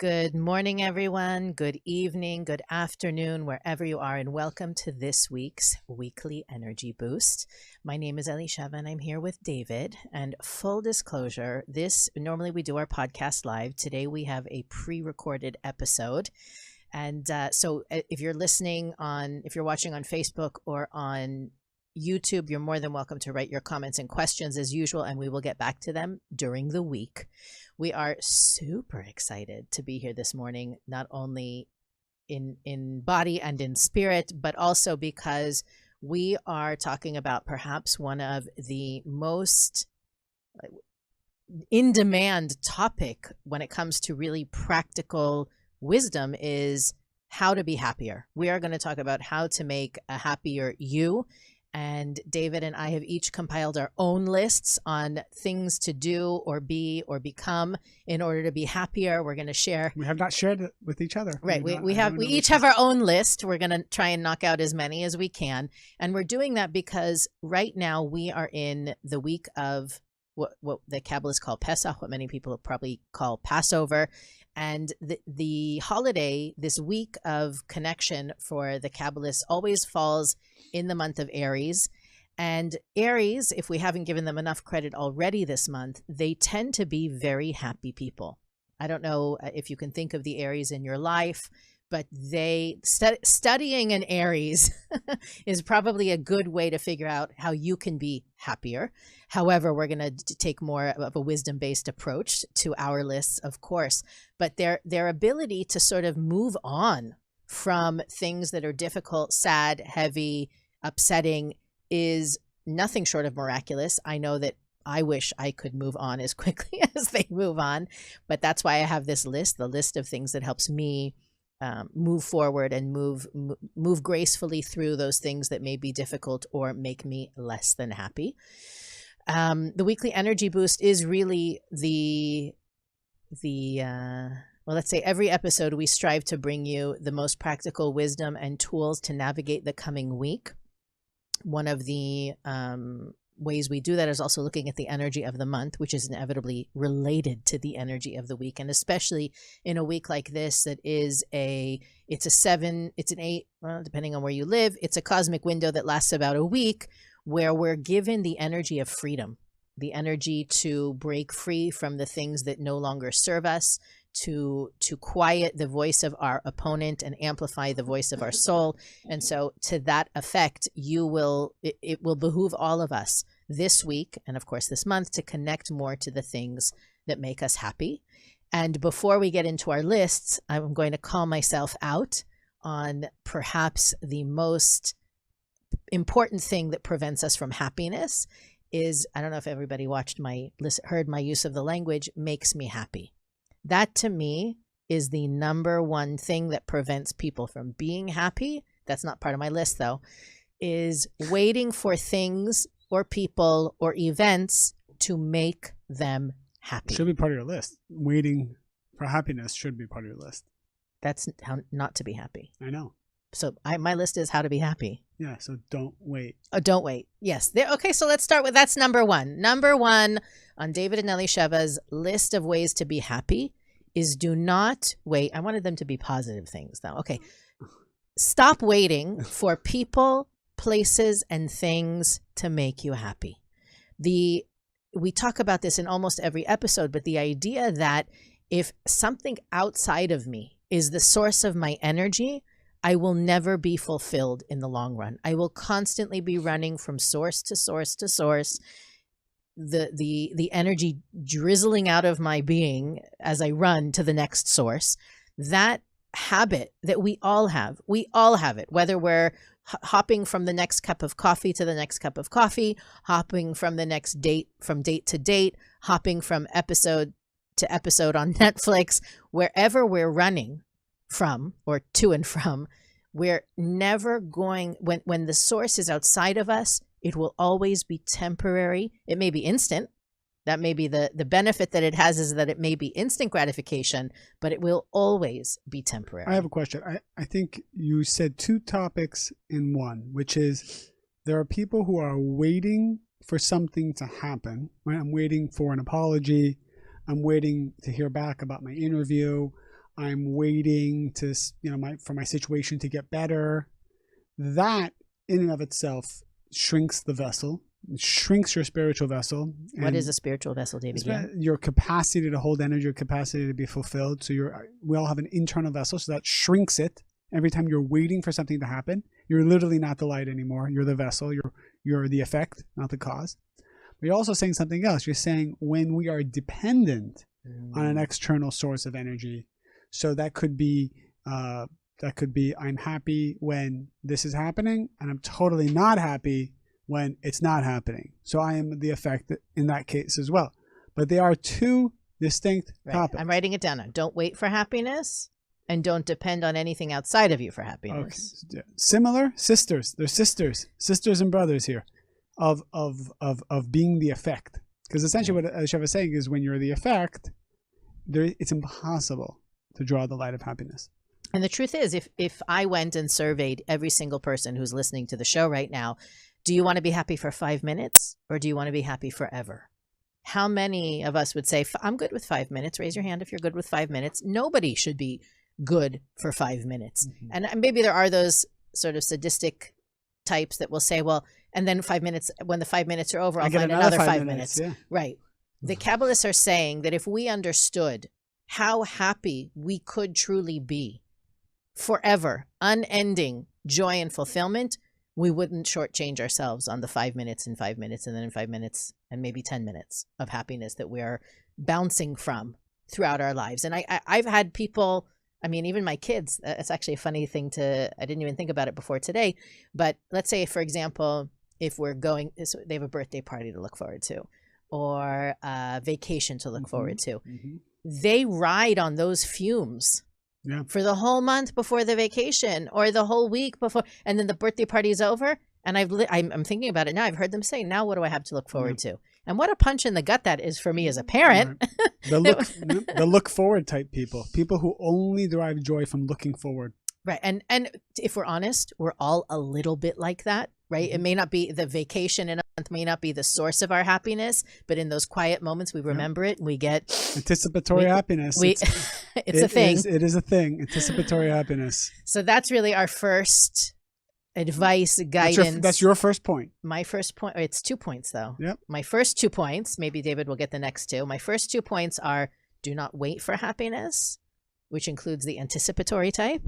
Good morning, everyone. Good evening, good afternoon, wherever you are, and welcome to this week's weekly energy boost. My name is Elisheva, and I'm here with David. And full disclosure, normally we do our podcast live. Today we have a pre-recorded episode. And so if you're watching on Facebook or on YouTube, you're more than welcome to write your comments and questions as usual, and we will get back to them during the week. We are super excited to be here this morning, not only in body and in spirit, but also because we are talking about perhaps one of the most in-demand topic when it comes to really practical wisdom is how to be happier. We are going to talk about how to make a happier you. And David and I have each compiled our own lists on things to do or be or become in order to be happier. We're going to share. We have not shared it with each other. Right. We each have our own list. We're going to try and knock out as many as we can. And we're doing that because right now we are in the week of what the Kabbalists call Pesach, what many people probably call Passover. And the holiday, this week of connection for the Kabbalists always falls in the month of Aries. And Aries, if we haven't given them enough credit already this month, they tend to be very happy people. I don't know if you can think of the Aries in your life, but studying an Aries is probably a good way to figure out how you can be happier. However, we're going to take more of a wisdom-based approach to our lists, of course. But their ability to sort of move on from things that are difficult, sad, heavy, upsetting is nothing short of miraculous. I know that I wish I could move on as quickly as they move on, but that's why I have this list, the list of things that helps me move forward and move gracefully through those things that may be difficult or make me less than happy. The weekly energy boost is really well, let's say every episode we strive to bring you the most practical wisdom and tools to navigate the coming week. One of the ways we do that is also looking at the energy of the month, which is inevitably related to the energy of the week. And especially in a week like this, it's an 8, well, depending on where you live, it's a cosmic window that lasts about a week where we're given the energy of freedom, the energy to break free from the things that no longer serve us, to quiet the voice of our opponent and amplify the voice of our soul. And so to that effect, it will behoove all of us this week, and of course this month, to connect more to the things that make us happy. And before we get into our lists, I'm going to call myself out on perhaps the most important thing that prevents us from happiness is, I don't know if everybody heard my use of the language, makes me happy. That to me is the number one thing that prevents people from being happy. That's not part of my list though, is waiting for things or people or events to make them happy. Should be part of your list. Waiting for happiness should be part of your list. That's how not to be happy. I know. So my list is how to be happy. Yeah, so don't wait. Oh, don't wait. Yes. Okay, so let's start with, that's number one. Number one on David and Elisheva's list of ways to be happy is do not wait. I wanted them to be positive things though. Okay. Stop waiting for people, places, and things to make you happy. We talk about this in almost every episode, but the idea that if something outside of me is the source of my energy, I will never be fulfilled in the long run. I will constantly be running from source to source to source, the energy drizzling out of my being as I run to the next source. That habit that we all have it, whether we're hopping from the next cup of coffee to the next cup of coffee, hopping from the next date, from date to date, hopping from episode to episode on Netflix, wherever we're running from or to and from, we're never going, when the source is outside of us, it will always be temporary. It may be instant. That may be the benefit that it has, is that it may be instant gratification, but it will always be temporary. I have a question. I think you said two topics in one, which is there are people who are waiting for something to happen. Right? I'm waiting for an apology. I'm waiting to hear back about my interview. I'm waiting to, for my situation to get better. That in and of itself shrinks the vessel, shrinks your spiritual vessel. What is a spiritual vessel, David? Your capacity to hold energy, your capacity to be fulfilled. So we all have an internal vessel, so that shrinks it. Every time you're waiting for something to happen, you're literally not the light anymore. You're the vessel. You're the effect, not the cause. But you're also saying something else. You're saying when we are dependent on an external source of energy. So that could be I'm happy when this is happening, and I'm totally not happy when it's not happening. So I am the effect in that case as well. But they are two distinct topics. I'm writing it down now. Don't wait for happiness, and don't depend on anything outside of you for happiness. Okay. Similar sisters. They're sisters and brothers here of being the effect. Because essentially what Alicia was saying is when you're the effect, it's impossible to draw the light of happiness. And the truth is, if I went and surveyed every single person who's listening to the show right now, do you want to be happy for 5 minutes, or do you want to be happy forever? How many of us would say, I'm good with 5 minutes? Raise your hand if you're good with 5 minutes. Nobody should be good for 5 minutes. And maybe there are those sort of sadistic types that will say, well, and then 5 minutes, when the 5 minutes are over, I'll find another 5 minutes. Yeah. Right. The Kabbalists are saying that if we understood how happy we could truly be forever, unending joy and fulfillment, we wouldn't shortchange ourselves on the 5 minutes and 5 minutes and then 5 minutes and maybe 10 minutes of happiness that we are bouncing from throughout our lives. And I've had people, I mean, even my kids, it's actually a funny thing I didn't even think about it before today, but let's say, for example, if we're going, they have a birthday party to look forward to, or a vacation to look forward to. They ride on those fumes for the whole month before the vacation, or the whole week before, and then the birthday party is over. And I'm thinking about it now. I've heard them say, now what do I have to look forward to? And what a punch in the gut that is for me as a parent. The look forward type people who only derive joy from looking forward. Right. And if we're honest, we're all a little bit like that, right? It may not be the vacation in a month, may not be the source of our happiness, but in those quiet moments, we remember it and we get anticipatory happiness. It's a thing. It is a thing. Anticipatory happiness. So that's really our first advice, guidance. That's your first point. My first point. It's 2 points though. Yep. My first 2 points, maybe David will get the next 2. My first 2 points are: do not wait for happiness, which includes the anticipatory type,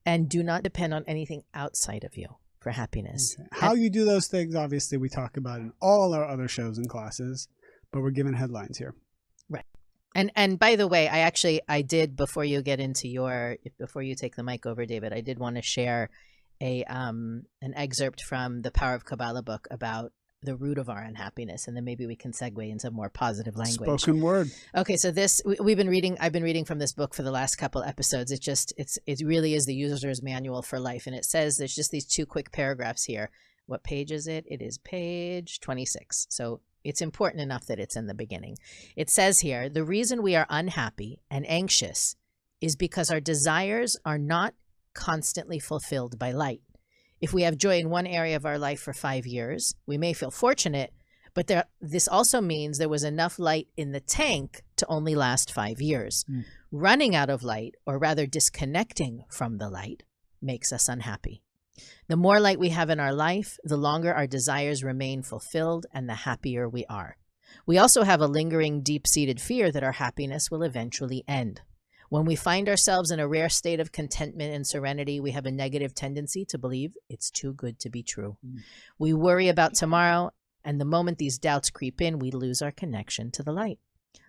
and do not depend on anything outside of you for happiness. Okay. How you do those things, obviously, we talk about in all our other shows and classes, but we're given headlines here. Right. And by the way, I did, before you take the mic over, David, I did want to share an excerpt from the Power of Kabbalah book about the root of our unhappiness, and then maybe we can segue into more positive language. Spoken word. Okay, so I've been reading from this book for the last couple episodes. It really is the user's manual for life, and it says there's just these 2 quick paragraphs here. What page is it? It is page 26. So it's important enough that it's in the beginning. It says here, the reason we are unhappy and anxious is because our desires are not constantly fulfilled by light. If we have joy in one area of our life for 5 years, we may feel fortunate, but this also means there was enough light in the tank to only last 5 years. Running out of light, or rather disconnecting from the light, makes us unhappy. The more light we have in our life, the longer our desires remain fulfilled and the happier we are. We also have a lingering, deep-seated fear that our happiness will eventually end. When we find ourselves in a rare state of contentment and serenity, we have a negative tendency to believe it's too good to be true. We worry about tomorrow, and the moment these doubts creep in, we lose our connection to the light.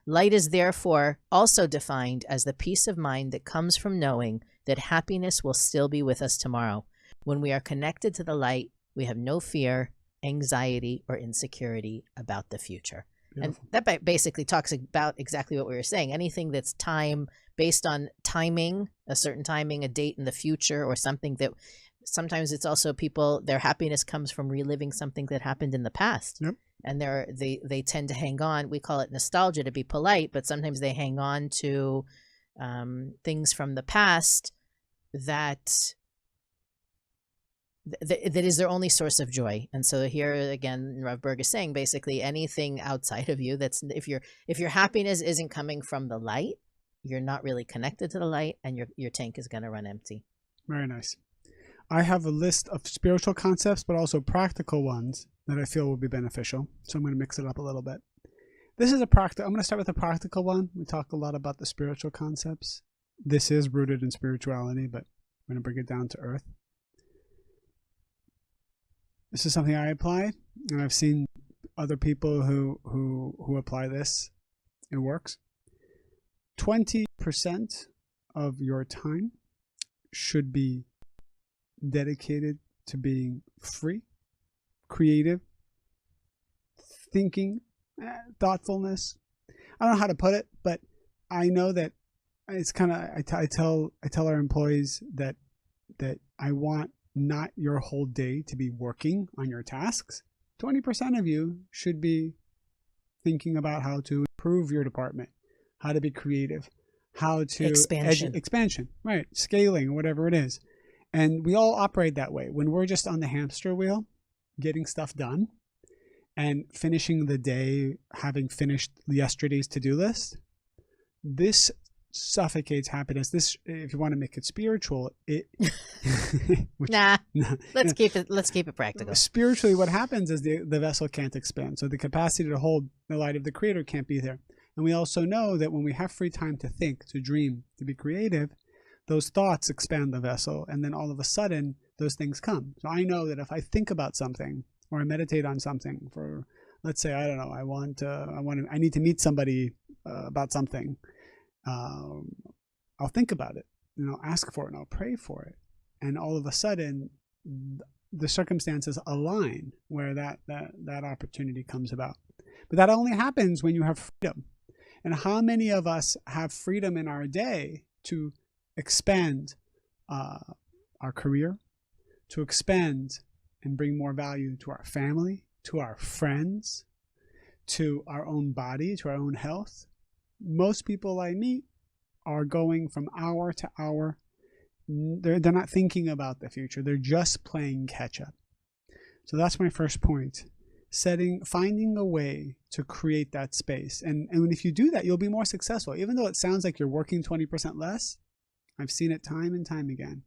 Light is therefore also defined as the peace of mind that comes from knowing that happiness will still be with us tomorrow. When we are connected to the light, we have no fear, anxiety, or insecurity about the future. Beautiful. And that basically talks about exactly what we were saying. Anything that's based on timing, a certain timing, a date in the future, or something that sometimes it's also their happiness comes from reliving something that happened in the past. Yep. And they tend to hang on. We call it nostalgia to be polite, but sometimes they hang on to things from the past that is their only source of joy. And so here again, Rav Berg is saying basically anything outside of you if your happiness isn't coming from the light, you're not really connected to the light, and your tank is going to run empty. Very nice. I have a list of spiritual concepts, but also practical ones that I feel will be beneficial. So I'm going to mix it up a little bit. This is a practical. I'm going to start with a practical one. We talk a lot about the spiritual concepts. This is rooted in spirituality, but I'm going to bring it down to earth. This is something I apply, and I've seen other people who apply this. It works. 20% of your time should be dedicated to being free, creative, thinking, thoughtfulness. I don't know how to put it, but I know that it's kind of, I tell our employees that I want not your whole day to be working on your tasks. 20% of you should be thinking about how to improve your department, how to be creative, how to expansion, right? Scaling, whatever it is. And we all operate that way. When we're just on the hamster wheel, getting stuff done and finishing the day, having finished yesterday's to-do list, this suffocates happiness. This, if you want to make it spiritual, let's keep it practical. Spiritually, what happens is the vessel can't expand. So the capacity to hold the light of the creator can't be there. And we also know that when we have free time to think, to dream, to be creative, those thoughts expand the vessel, and then all of a sudden those things come. So I know that if I think about something or I meditate on something for, let's say, I don't know, I need to meet somebody about something. I'll think about it, and I'll ask for it, and I'll pray for it, and all of a sudden the circumstances align where that opportunity comes about. But that only happens when you have freedom. And how many of us have freedom in our day to expand our career, to expand and bring more value to our family, to our friends, to our own body, to our own health? Most people I meet are going from hour to hour. They're not thinking about the future. They're just playing catch up. So that's my first point. Finding a way to create that space. And if you do that, you'll be more successful. Even though it sounds like you're working 20% less, I've seen it time and time again.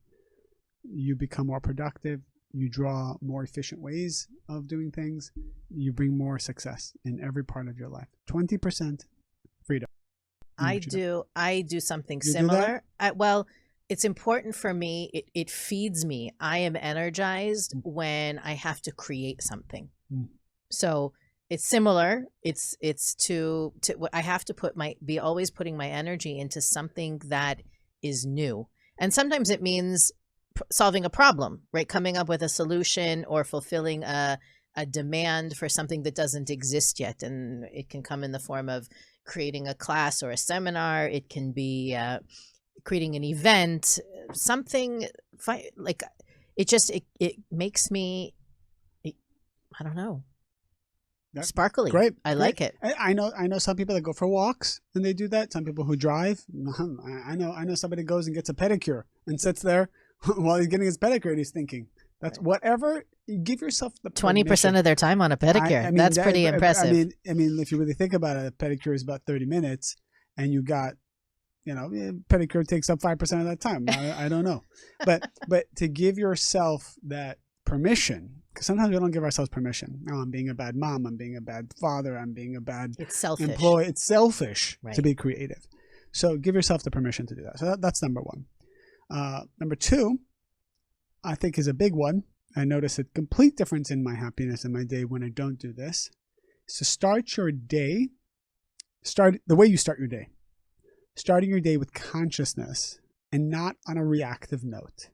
You become more productive. You draw more efficient ways of doing things. You bring more success in every part of your life. 20% freedom. I do something similar. Well, it's important for me. It feeds me. I am energized when I have to create something. So it's similar. It's to I have to be always putting my energy into something that is new. And sometimes it means solving a problem, right? Coming up with a solution or fulfilling a demand for something that doesn't exist yet. And it can come in the form of creating a class or a seminar. It can be creating an event, something like it makes me, I don't know, sparkly. Great. I like it. I know some people that go for walks and they do that. Some people who drive. I know somebody goes and gets a pedicure and sits there while he's getting his pedicure and he's thinking. That's whatever. Give yourself the 20% of their time on a pedicure. I mean, that's pretty impressive. I mean, if you really think about it, a pedicure is about 30 minutes, and you got, pedicure takes up 5% of that time. I don't know, but to give yourself that permission, because sometimes we don't give ourselves permission. Oh, I'm being a bad mom. I'm being a bad father. I'm being a bad employee. It's selfish to be creative. So give yourself the permission to do that. So that's number one. Number two, I think, is a big one. I notice a complete difference in my happiness in my day when I don't do this. So start your day. Start the way you start your day. Starting your day with consciousness and not on a reactive note.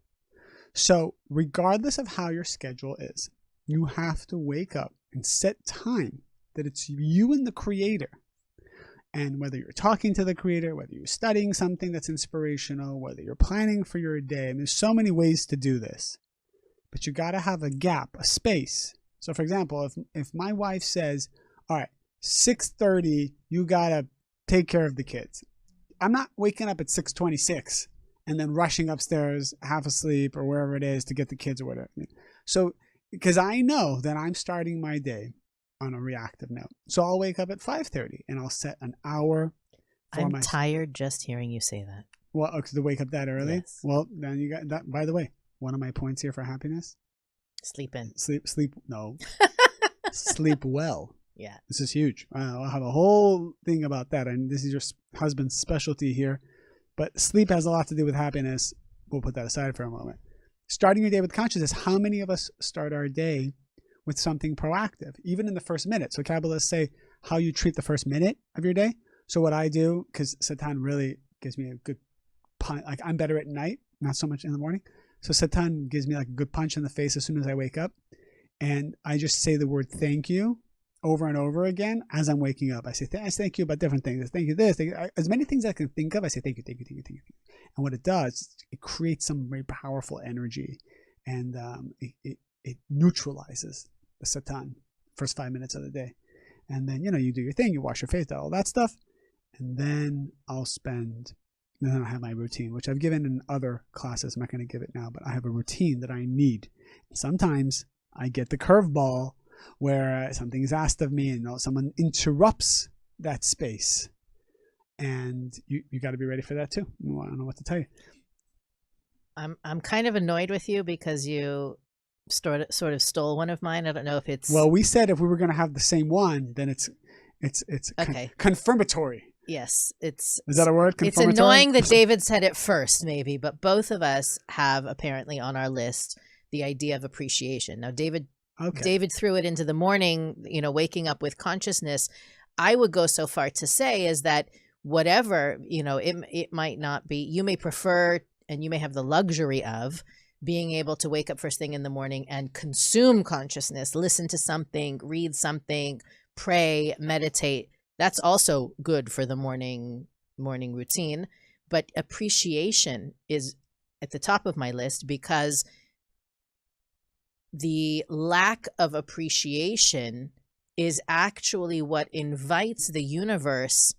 So regardless of how your schedule is, you have to wake up and set time that it's you and the creator. And whether you're talking to the creator, whether you're studying something that's inspirational, whether you're planning for your day, and there's so many ways to do this. But you got to have a gap, a space. So for example, if my wife says, all right, 6:30, you got to take care of the kids. I'm not waking up at 6:26 and then rushing upstairs, half asleep or wherever it is to get the kids or whatever. So, because I know that I'm starting my day on a reactive note. So I'll wake up at 5:30 and I'll set an hour I'm tired just hearing you say that. Well, to wake up that early? Yes. Well, then you got that. By the way, one of my points here for happiness. Sleep in. Sleep. No. Sleep well. Yeah. This is huge. I'll have a whole thing about that. And this is your husband's specialty here. But sleep has a lot to do with happiness. We'll put that aside for a moment. Starting your day with consciousness. How many of us start our day with something proactive, even in the first minute? So Kabbalists say how you treat the first minute of your day. So what I do, because Satan really gives me a good punch. Like, I'm better at night, not so much in the morning. So Satan gives me like a good punch in the face as soon as I wake up. And I just say the word thank you over and over again as I'm waking up. I say thank you about different things. Thank you this. Thank you. As many things as I can think of, I say thank you, thank you, thank you, thank you. And what it does, it creates some very powerful energy, and it neutralizes the Satan first 5 minutes of the day. And then, you do your thing, you wash your face, all that stuff. And then then I have my routine, which I've given in other classes. I'm not going to give it now, but I have a routine that I need. Sometimes I get the curveball where something's asked of me and someone interrupts that space. And you got to be ready for that too. I don't know what to tell you. I'm kind of annoyed with you because you sort of stole one of mine. I don't know if it's... Well, we said if we were going to have the same one, then it's okay. Confirmatory. Yes, is that a word? It's annoying that David said it first, maybe, but both of us have apparently on our list the idea of appreciation. Now, David threw it into the morning, waking up with consciousness. I would go so far to say is that whatever, it might not be, you may prefer and you may have the luxury of being able to wake up first thing in the morning and consume consciousness, listen to something, read something, pray, meditate. That's also good for the morning routine. But appreciation is at the top of my list because the lack of appreciation is actually what invites the universe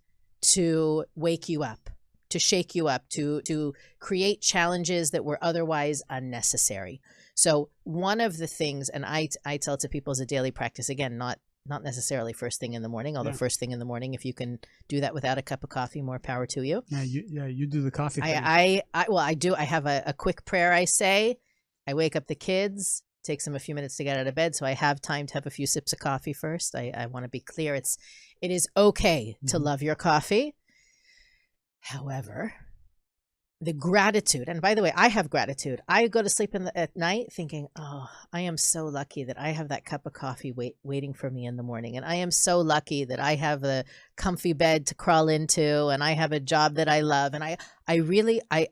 to wake you up, to shake you up, to create challenges that were otherwise unnecessary. So one of the things, and I tell to people as a daily practice, again, not necessarily first thing in the morning, although first thing in the morning, if you can do that without a cup of coffee, more power to you. You do the coffee thing. I do. I have a quick prayer I say. I wake up the kids. Takes them a few minutes to get out of bed, so I have time to have a few sips of coffee first. I want to be clear. It is okay to love your coffee. However, the gratitude, and by the way, I have gratitude. I go to sleep at night thinking, oh, I am so lucky that I have that cup of coffee waiting for me in the morning. And I am so lucky that I have a comfy bed to crawl into and I have a job that I love. And I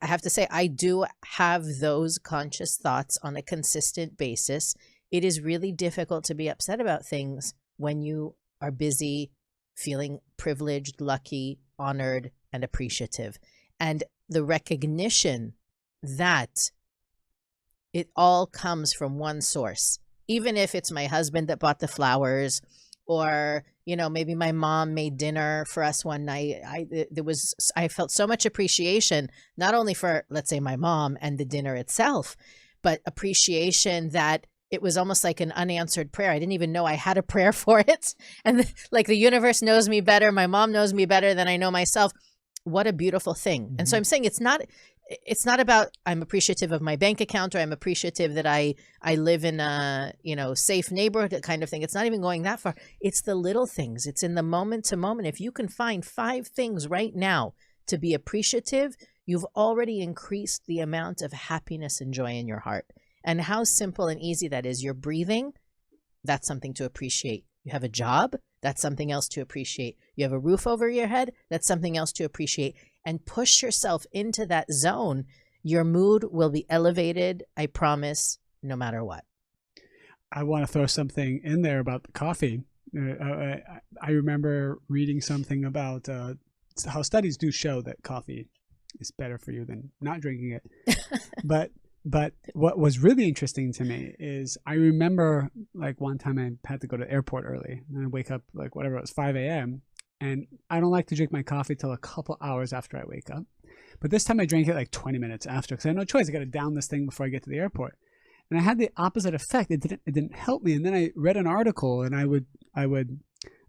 have to say, I do have those conscious thoughts on a consistent basis. It is really difficult to be upset about things when you are busy, feeling privileged, lucky, honored, and appreciative. And the recognition that it all comes from one source, even if it's my husband that bought the flowers, or, maybe my mom made dinner for us one night. I felt so much appreciation, not only for, let's say, my mom and the dinner itself, but appreciation that it was almost like an unanswered prayer. I didn't even know I had a prayer for it. And like the universe knows me better. My mom knows me better than I know myself. What a beautiful thing. Mm-hmm. And so I'm saying it's not about I'm appreciative of my bank account or I'm appreciative that I live in a, safe neighborhood kind of thing. It's not even going that far. It's the little things. It's in the moment to moment. If you can find 5 things right now to be appreciative, you've already increased the amount of happiness and joy in your heart. And how simple and easy that is. You're breathing. That's something to appreciate. You have a job. That's something else to appreciate. You have a roof over your head. That's something else to appreciate. And push yourself into that zone. Your mood will be elevated, I promise, no matter what. I want to throw something in there about the coffee. I remember reading something about how studies do show that coffee is better for you than not drinking it. But what was really interesting to me is I remember like one time I had to go to the airport early and I wake up like whatever it was 5 a.m. and I don't like to drink my coffee till a couple hours after I wake up. But this time I drank it like 20 minutes after because I had no choice. I got to down this thing before I get to the airport. And I had the opposite effect. It didn't help me. And then I read an article and I would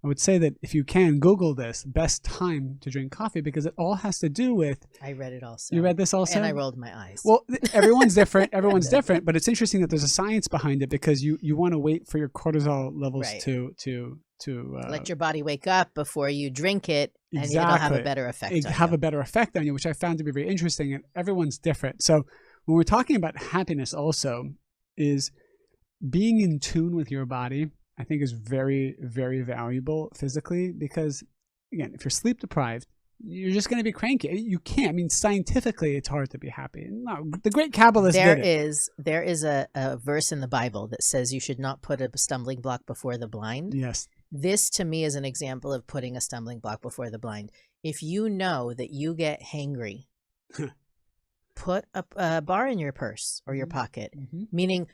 I would say that if you can, Google this, best time to drink coffee, because it all has to do with... I read it also. You read this also? And I rolled my eyes. Well, everyone's different. Everyone's different, but it's interesting that there's a science behind it, because you want to wait for your cortisol levels to let your body wake up before you drink it, and it'll have a better effect on you. Have a better effect on you, which I found to be very interesting, and everyone's different. So when we're talking about happiness also, is being in tune with your body, I think, is very, very valuable physically, because, again, if you're sleep deprived, you're just going to be cranky. You can't. I mean, scientifically, it's hard to be happy. No, the great Kabbalists did it. There is a verse in the Bible that says you should not put a stumbling block before the blind. Yes. This, to me, is an example of putting a stumbling block before the blind. If you know that you get hangry, put a bar in your purse or your pocket, meaning...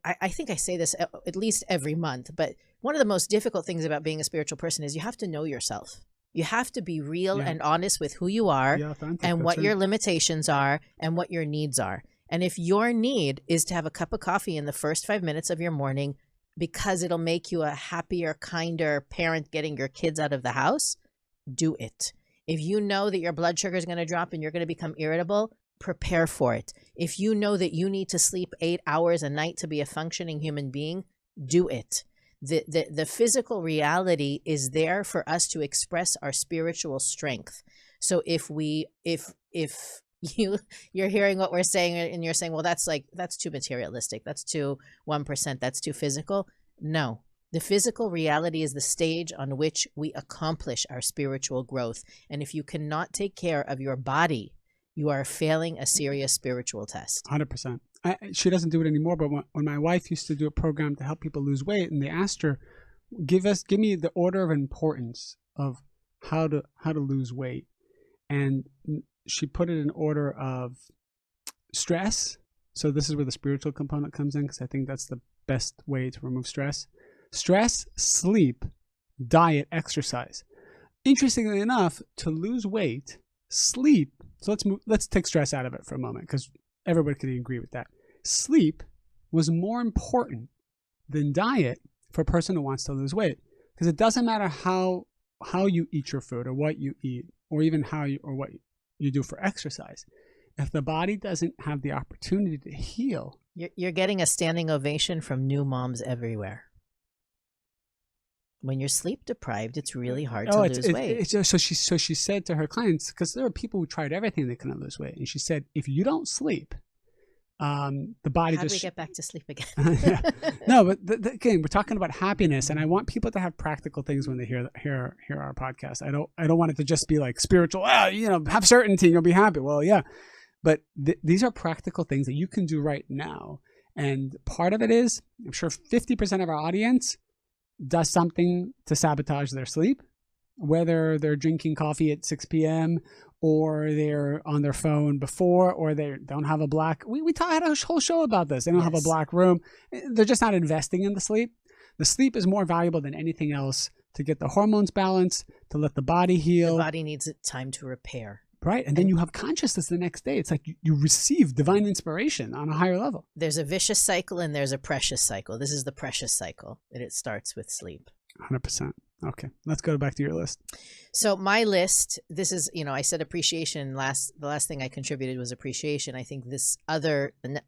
I think I say this at least every month, but one of the most difficult things about being a spiritual person is you have to know yourself. You have to be real and honest with who you are and what your limitations are and what your needs are. And if your need is to have a cup of coffee in the first 5 minutes of your morning because it'll make you a happier, kinder parent getting your kids out of the house, do it. If you know that your blood sugar is going to drop and you're going to become irritable, prepare for it. If you know that you need to sleep 8 hours a night to be a functioning human being, do it. The physical reality is there for us to express our spiritual strength. So if you're hearing what we're saying and you're saying, well, that's too materialistic, that's too 1%, that's too physical. No. The physical reality is the stage on which we accomplish our spiritual growth. And if you cannot take care of your body, you are failing a serious spiritual test. 100%. She doesn't do it anymore, but when my wife used to do a program to help people lose weight, and they asked her, give me the order of importance of how to lose weight. And she put it in order of stress. So this is where the spiritual component comes in, because I think that's the best way to remove stress. Stress, sleep, diet, exercise. Interestingly enough, to lose weight, sleep. So let's take stress out of it for a moment, because everybody can agree with that. Sleep was more important than diet for a person who wants to lose weight, because it doesn't matter how you eat your food or what you eat, or even what you do for exercise. If the body doesn't have the opportunity to heal, you're getting a standing ovation from new moms everywhere. When you're sleep deprived, it's really hard to lose weight. So she said to her clients, because there are people who tried everything, they couldn't lose weight, and she said, if you don't sleep, the body How do we get back to sleep again? Yeah. No, but again, we're talking about happiness, and I want people to have practical things when they hear our podcast. I don't want it to just be like spiritual. Have certainty, and you'll be happy. Well, yeah, but these are practical things that you can do right now, and part of it is, I'm sure 50% of our audience does something to sabotage their sleep, whether they're drinking coffee at 6 p.m. or they're on their phone before, or they don't have a black... We had a whole show about this. They don't have a black room. They're just not investing in the sleep. The sleep is more valuable than anything else to get the hormones balanced, to let the body heal. The body needs time to repair. Right. And then you have consciousness the next day. It's like you receive divine inspiration on a higher level. There's a vicious cycle and there's a precious cycle. This is the precious cycle, and it starts with sleep. 100%. Okay. Let's go back to your list. So my list, this is, I said appreciation. The last thing I contributed was appreciation. I think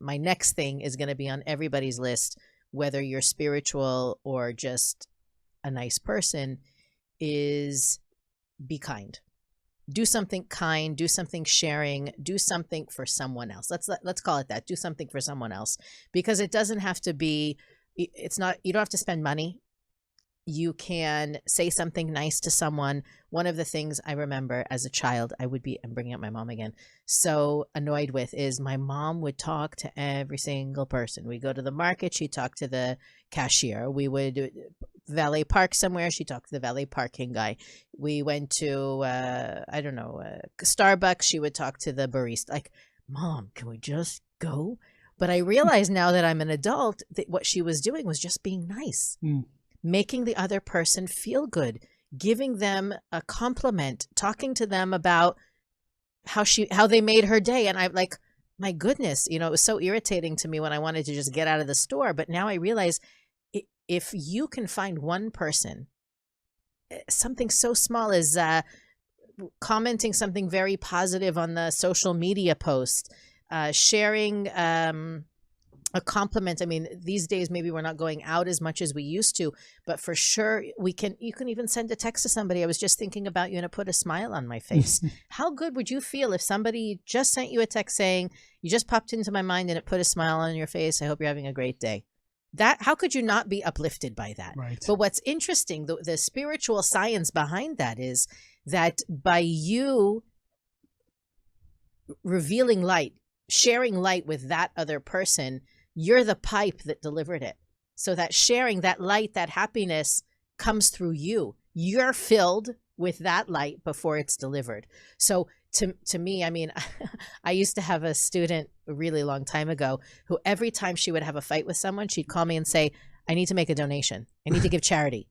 my next thing is going to be on everybody's list, whether you're spiritual or just a nice person, is be kind. Do something kind, do something sharing, do something for someone else. Let's call it that. Do something for someone else, because it doesn't have to be, you don't have to spend money. You can say something nice to someone. One of the things I remember as a child, I'm bringing up my mom again, so annoyed with, is my mom would talk to every single person. We go to the market, she'd talk to the cashier. We would valet park somewhere, she talked to the valet parking guy. We went to, Starbucks, she would talk to the barista. Like, Mom, can we just go? But I realize now that I'm an adult that what she was doing was just being nice. Making the other person feel good, giving them a compliment, talking to them about how they made her day. And I'm like, my goodness, it was so irritating to me when I wanted to just get out of the store. But now I realize if you can find one person something so small as commenting something very positive on the social media post, sharing a compliment. I mean, these days, maybe we're not going out as much as we used to, but for sure you can even send a text to somebody. I was just thinking about you and it put a smile on my face. How good would you feel if somebody just sent you a text saying, you just popped into my mind and it put a smile on your face. I hope you're having a great day. How could you not be uplifted by that? Right. But what's interesting, the spiritual science behind that is that by you revealing light, sharing light with that other person, you're the pipe that delivered it. So that sharing, that light, that happiness comes through you. You're filled with that light before it's delivered. So to me, I mean, I used to have a student a really long time ago who every time she would have a fight with someone, she'd call me and say, I need to make a donation. I need to give charity.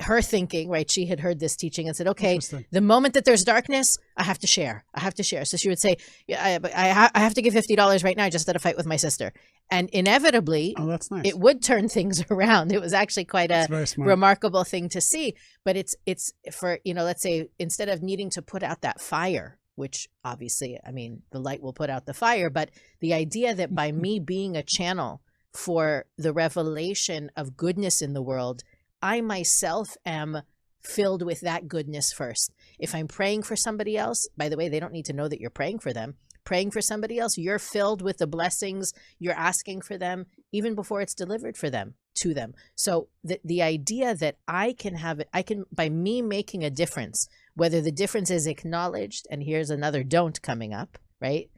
Her thinking, right, she had heard this teaching and said, okay, the moment that there's darkness, I have to share. I have to share. So she would say, I have to give $50 right now. I just had a fight with my sister. And inevitably, oh, that's nice. It would turn things around. It was actually quite a remarkable thing to see. But it's for, let's say, instead of needing to put out that fire, which obviously, I mean, the light will put out the fire, but the idea that by me being a channel for the revelation of goodness in the world, I myself am filled with that goodness first. If I'm praying for somebody else, by the way, they don't need to know that you're praying for them. Praying for somebody else, you're filled with the blessings you're asking for them even before it's delivered for them to them. So the idea that I can have it, I can, by me making a difference, whether the difference is acknowledged, and here's another don't coming up, right?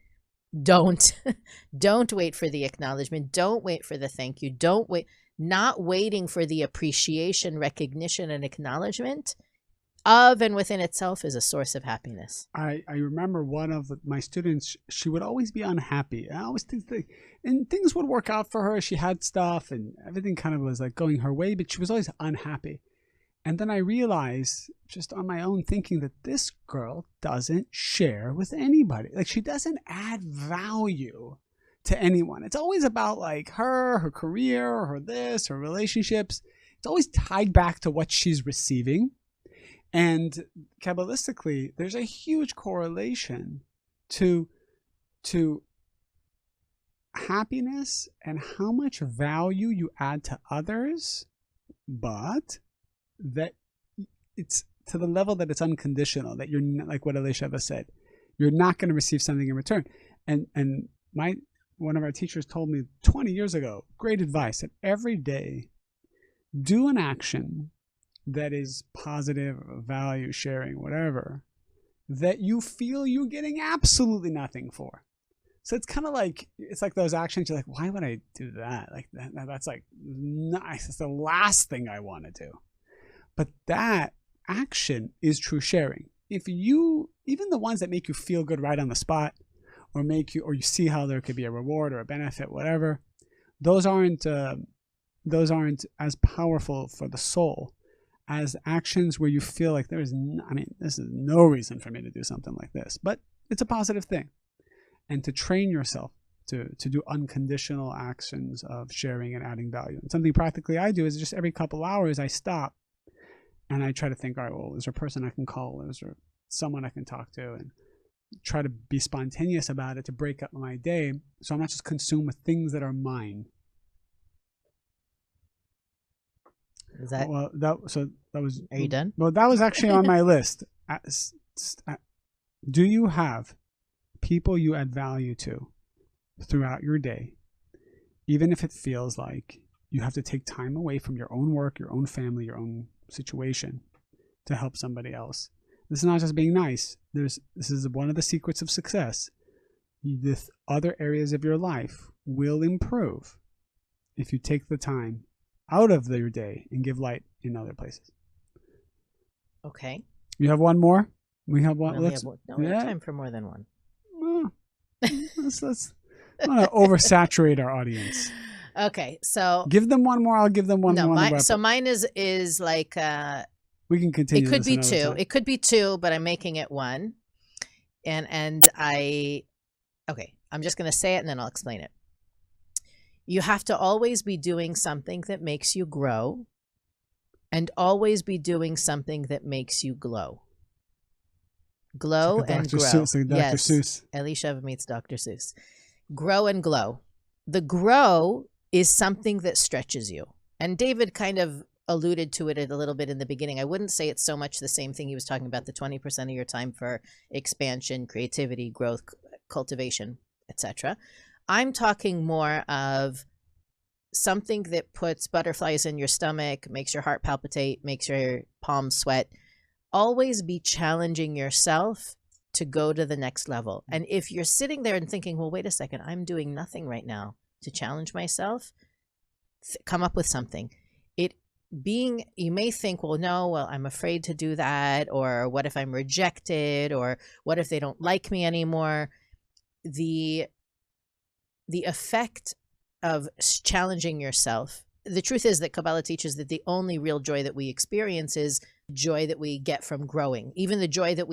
Don't wait for the acknowledgement. Don't wait for the thank you. Don't wait. Not waiting for the appreciation, recognition, and acknowledgement of and within itself is a source of happiness. I remember one of my students, she would always be unhappy. I always think and things would work out for her. She had stuff and everything kind of was like going her way, but she was always unhappy. And then I realized just on my own thinking that this girl doesn't share with anybody. Like, she doesn't add value to anyone. It's always about like her career, her this, her relationships. It's always tied back to what she's receiving. And Kabbalistically, there's a huge correlation to happiness and how much value you add to others, but that it's to the level that it's unconditional, that you're not, like what Elisheva said, you're not going to receive something in return. And one of our teachers told me 20 years ago, great advice, that every day do an action that is positive, value sharing, whatever, that you feel you're getting absolutely nothing for. So it's kind of like, it's like those actions, you're like, why would I do that? Like that's like nice. It's the last thing I want to do. But that action is true sharing. If you, even the ones that make you feel good right on the spot, or you see how there could be a reward or a benefit, whatever, those aren't as powerful for the soul as actions where you feel like this is no reason for me to do something like this, but it's a positive thing. And to train yourself to do unconditional actions of sharing and adding value. And something practically I do is just every couple hours I stop and I try to think, all right, well, is there a person I can call? Is there someone I can talk to? And try to be spontaneous about it to break up my day, so I'm not just consumed with things that are mine. Is that, that was. Are you done? Well, that was actually on my list. Do you have people you add value to throughout your day, even if it feels like you have to take time away from your own work, your own family, your own situation to help somebody else? This is not just being nice. This is one of the secrets of success. The other areas of your life will improve if you take the time out of your day and give light in other places. Okay. You have one more? We have one. We have time for more than one. Let's I want to oversaturate our audience. Okay, so give them one more. I'll give them one more. Mine is like we can continue. It could be two. Time. It could be two, but I'm making it one. And I'm just going to say it and then I'll explain it. You have to always be doing something that makes you grow and always be doing something that makes you glow. Glow like and Dr. grow. Seuss, like Dr. Yes. Seuss. Elisha meets Dr. Seuss. Grow and glow. The grow is something that stretches you. And David kind of alluded to it a little bit in the beginning. I wouldn't say it's so much the same thing. He was talking about the 20% of your time for expansion, creativity, growth, cultivation, etc. I'm talking more of something that puts butterflies in your stomach, makes your heart palpitate, makes your palms sweat. Always be challenging yourself to go to the next level. And if you're sitting there and thinking, well, wait a second, I'm doing nothing right now to challenge myself, come up with something. You may think, well, I'm afraid to do that, or what if I'm rejected, or what if they don't like me anymore? The effect of challenging yourself, the truth is that Kabbalah teaches that the only real joy that we experience is joy that we get from growing. Even the joy that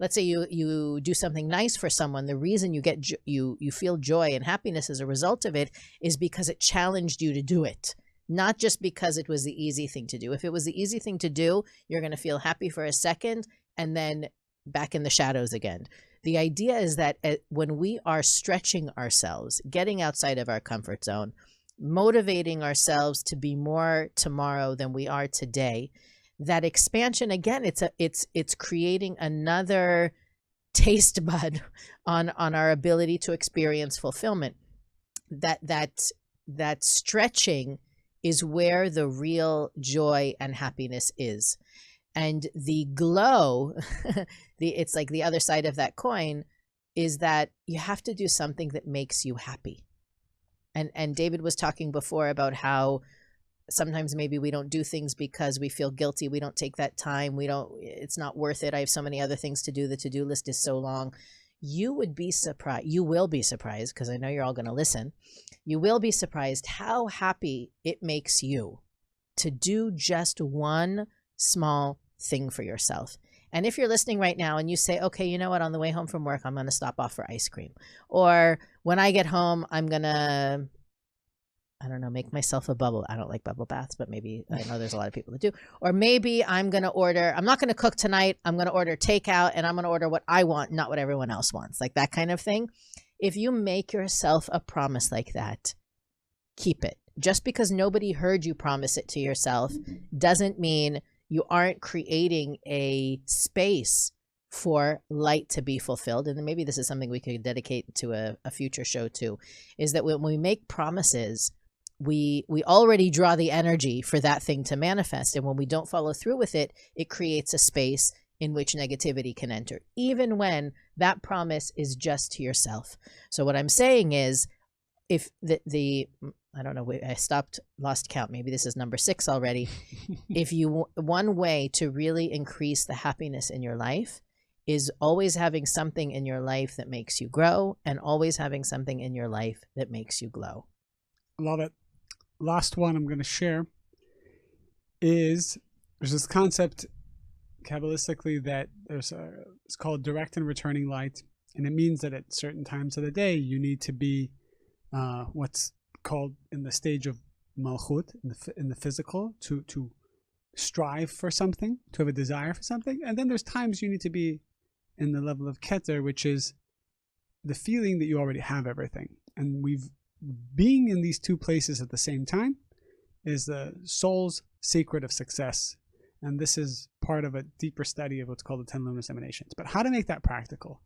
let's say you do something nice for someone, the reason you get you feel joy and happiness as a result of it is because it challenged you to do it, not just because it was the easy thing to do. If it was the easy thing to do, you're going to feel happy for a second and then back in the shadows again. The idea is that when we are stretching ourselves, getting outside of our comfort zone, motivating ourselves to be more tomorrow than we are today, that expansion, again, it's creating another taste bud on our ability to experience fulfillment. That stretching is where the real joy and happiness is. And the glow, it's like the other side of that coin, is that you have to do something that makes you happy. And David was talking before about how sometimes maybe we don't do things because we feel guilty. We don't take that time. It's not worth it. I have so many other things to do. The to-do list is so long. You would be surprised. You will be surprised, because I know you're all going to listen. You will be surprised how happy it makes you to do just one small thing for yourself. And if you're listening right now and you say, okay, you know what, on the way home from work, I'm going to stop off for ice cream. Or when I get home, I'm going to, I don't know, make myself a bubble. I don't like bubble baths, but maybe I know there's a lot of people that do. Or maybe I'm going to I'm not going to cook tonight. I'm going to order takeout, and I'm going to order what I want, not what everyone else wants. Like that kind of thing. If you make yourself a promise like that, keep it. Just because nobody heard you promise it to yourself doesn't mean you aren't creating a space for light to be fulfilled. And maybe this is something we could dedicate to a future show too, is that when we make promises, we already draw the energy for that thing to manifest. And when we don't follow through with it, it creates a space in which negativity can enter, even when that promise is just to yourself. So what I'm saying is, if I don't know, I lost count. Maybe this is number 6 already. One way to really increase the happiness in your life is always having something in your life that makes you grow, and always having something in your life that makes you glow. Love it. Last one I'm going to share is, there's this concept Kabbalistically that it's called direct and returning light. And it means that at certain times of the day, you need to be what's called in the stage of malchut, in the physical, to strive for something, to have a desire for something. And then there's times you need to be in the level of keter, which is the feeling that you already have everything. And being in these two places at the same time is the soul's secret of success. And this is part of a deeper study of what's called the 10 luminous emanations. But how to make that practical?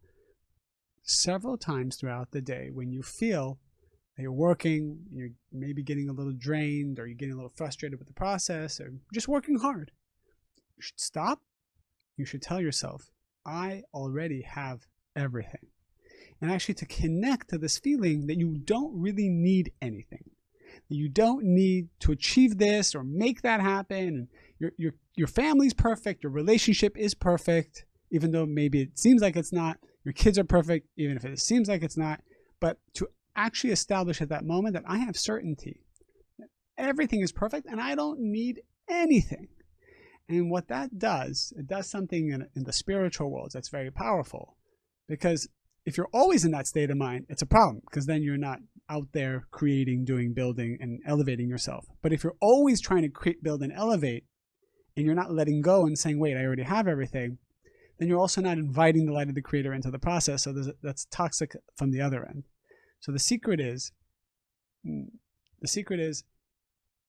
Several times throughout the day, when you feel that you're working, you're maybe getting a little drained, or you're getting a little frustrated with the process, or just working hard, you should stop. You should tell yourself, I already have everything. And actually to connect to this feeling that you don't really need anything. That you don't need to achieve this or make that happen. And your family's perfect, your relationship is perfect, even though maybe it seems like it's not. Your kids are perfect, even if it seems like it's not. But to actually establish at that moment that I have certainty, that everything is perfect and I don't need anything. And what that does, it does something in the spiritual world that's very powerful. Because if you're always in that state of mind, it's a problem, because then you're not out there creating, doing, building, and elevating yourself. But if you're always trying to create, build, and elevate, and you're not letting go and saying, wait, I already have everything, then you're also not inviting the light of the creator into the process. So that's toxic from the other end. So the secret is,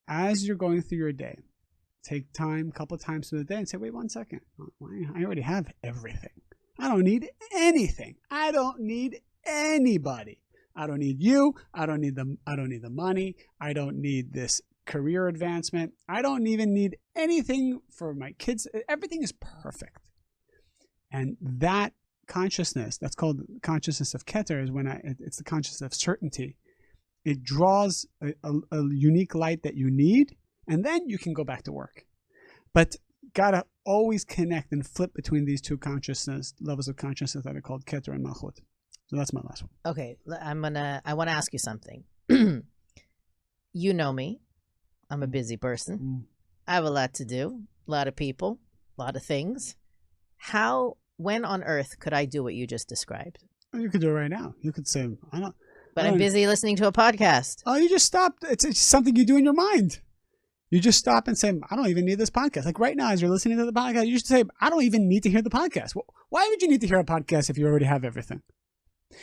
as you're going through your day, take time a couple of times through the day and say, wait 1 second. I already have everything. I don't need anything. I don't need anybody. I don't need you. I don't need the money. I don't need this career advancement. I don't even need anything for my kids. Everything is perfect. And that consciousness, that's called consciousness of Keter, is when it's the consciousness of certainty. It draws a unique light that you need, and then you can go back to work. But gotta always connect and flip between these two levels of consciousness that are called Keter and Malchut. So that's my last one. Okay, I want to ask you something. You know me. I'm a busy person. I have a lot to do, a lot of people, a lot of things. When on earth could I do what you just described? You could do it right now. You could say, I'm busy listening to a podcast. Oh, you just stopped. It's something you do in your mind. You just stop and say, I don't even need this podcast. Like right now, as you're listening to the podcast, you should say, I don't even need to hear the podcast. Why would you need to hear a podcast if you already have everything?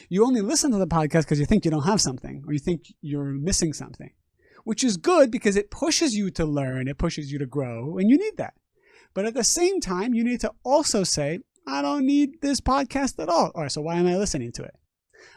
You only listen to the podcast because you think you don't have something, or you think you're missing something, which is good because it pushes you to learn, it pushes you to grow, and you need that. But at the same time, you need to also say, I don't need this podcast at all. All right, so why am I listening to it?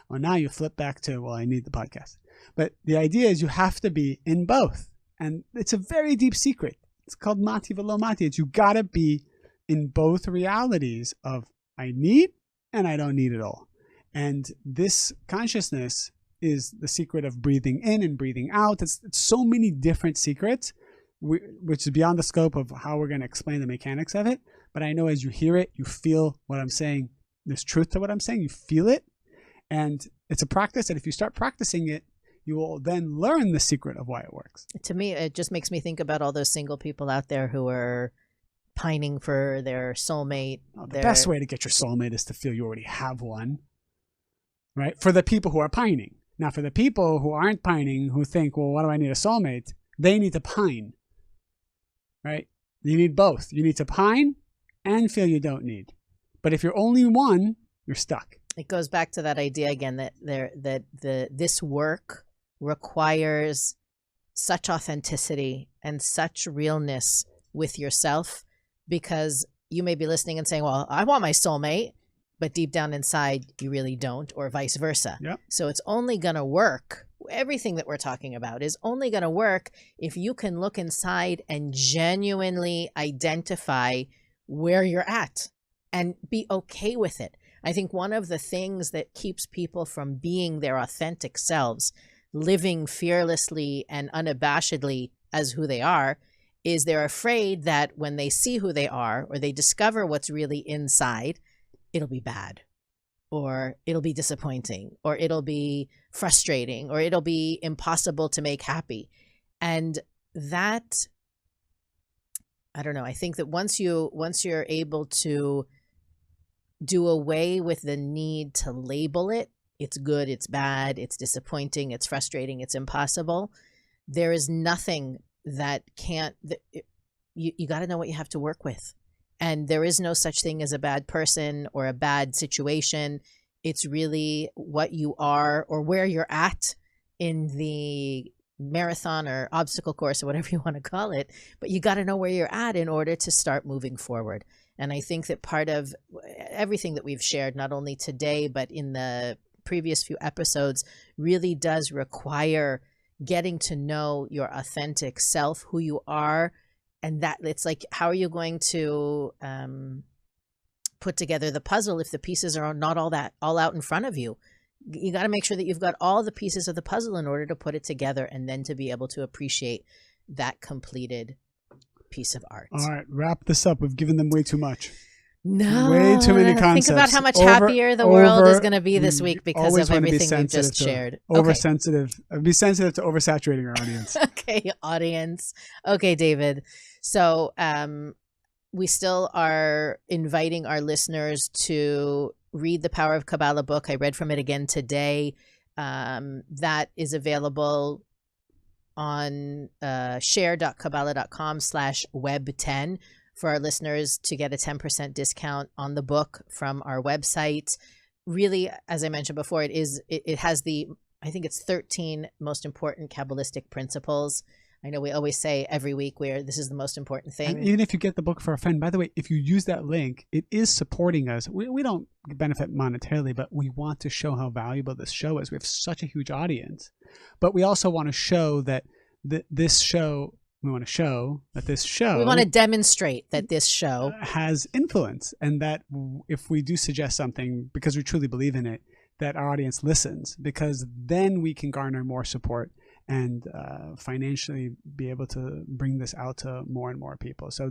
Well, now you flip back to, well, I need the podcast. But the idea is you have to be in both. And it's a very deep secret. It's called Mati Velo Mati. It's you got to be in both realities of I need and I don't need it all. And this consciousness is the secret of breathing in and breathing out. It's so many different secrets, which is beyond the scope of how we're going to explain the mechanics of it. But I know as you hear it, you feel what I'm saying. There's truth to what I'm saying. You feel it. And it's a practice that if you start practicing it, you will then learn the secret of why it works. To me, it just makes me think about all those single people out there who are pining for their soulmate. The best way to get your soulmate is to feel you already have one, right? For the people who are pining. Now, for the people who aren't pining, who think, well, why do I need a soulmate? They need to pine, right? You need both. You need to pine and feel you don't need. But if you're only one, you're stuck. It goes back to that idea again that this work requires such authenticity and such realness with yourself, because you may be listening and saying, well, I want my soulmate, but deep down inside you really don't, or vice versa. Yep. So it's only going to work. Everything that we're talking about is only going to work if you can look inside and genuinely identify where you're at and be okay with it. I think one of the things that keeps people from being their authentic selves, living fearlessly and unabashedly as who they are, is they're afraid that when they see who they are or they discover what's really inside, it'll be bad, or it'll be disappointing, or it'll be frustrating, or it'll be impossible to make happy. And that, I don't know, I think that once you're able to do away with the need to label it, it's good, it's bad, it's disappointing, it's frustrating, it's impossible, there is nothing that can't, you got to know what you have to work with. And there is no such thing as a bad person or a bad situation. It's really what you are or where you're at in the marathon or obstacle course or whatever you want to call it. But you got to know where you're at in order to start moving forward. And I think that part of everything that we've shared, not only today, but in the previous few episodes, really does require getting to know your authentic self, who you are. And that it's like, how are you going to put together the puzzle if the pieces are not all out in front of you? You got to make sure that you've got all the pieces of the puzzle in order to put it together and then to be able to appreciate that completed piece of art. All right, wrap this up. We've given them way too much. No, way too many concepts. Think about how much happier the world is going to be this week because of everything we've just shared. Oversensitive. Be sensitive to oversaturating our audience. Okay, audience. Okay, David. So we still are inviting our listeners to read the Power of Kabbalah book. I read from it again today. That is available on share.kabbalah.com/web10 for our listeners to get a 10% discount on the book from our website. Really, as I mentioned before, it has I think it's 13 most important Kabbalistic principles. I know we always say every week this is the most important thing. And even if you get the book for a friend, by the way, if you use that link, it is supporting us. We don't benefit monetarily, but we want to show how valuable this show is. We have such a huge audience, but we also want to show that this show, we want to demonstrate that this show has influence, and that if we do suggest something because we truly believe in it, that our audience listens, because then we can garner more support and financially be able to bring this out to more and more people. So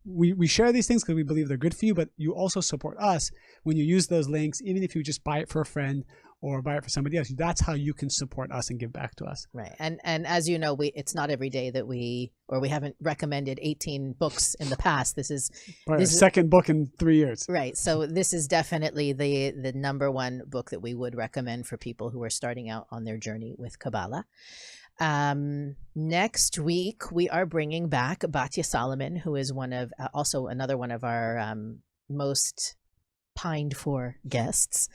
we share these things because we believe they're good for you, but you also support us when you use those links, even if you just buy it for a friend or buy it for somebody else. That's how you can support us and give back to us. Right. And as you know, it's not every day that we haven't recommended 18 books in the past. This is second book in 3 years. Right. So this is definitely the number one book that we would recommend for people who are starting out on their journey with Kabbalah. Next week, we are bringing back Batya Solomon, who is also another one of our most pined for guests.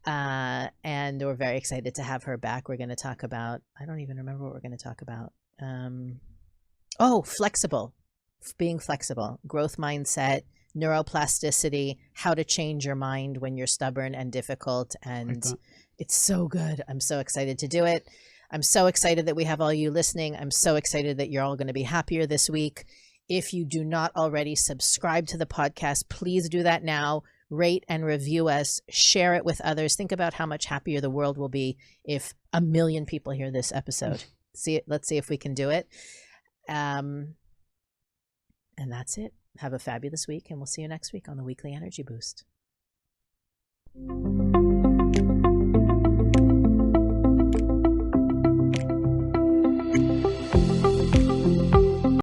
And we're very excited to have her back. We're going to talk about, I don't even remember what we're going to talk about. Being flexible, growth mindset, neuroplasticity, how to change your mind when you're stubborn and difficult. And it's so good. I'm so excited to do it. I'm so excited that we have all you listening. I'm so excited that you're all going to be happier this week. If you do not already subscribe to the podcast, please do that now. Rate and review us, share it with others. Think about how much happier the world will be if 1 million people hear this episode. Let's see if we can do it. And that's it. Have a fabulous week, and we'll see you next week on the Weekly Energy Boost.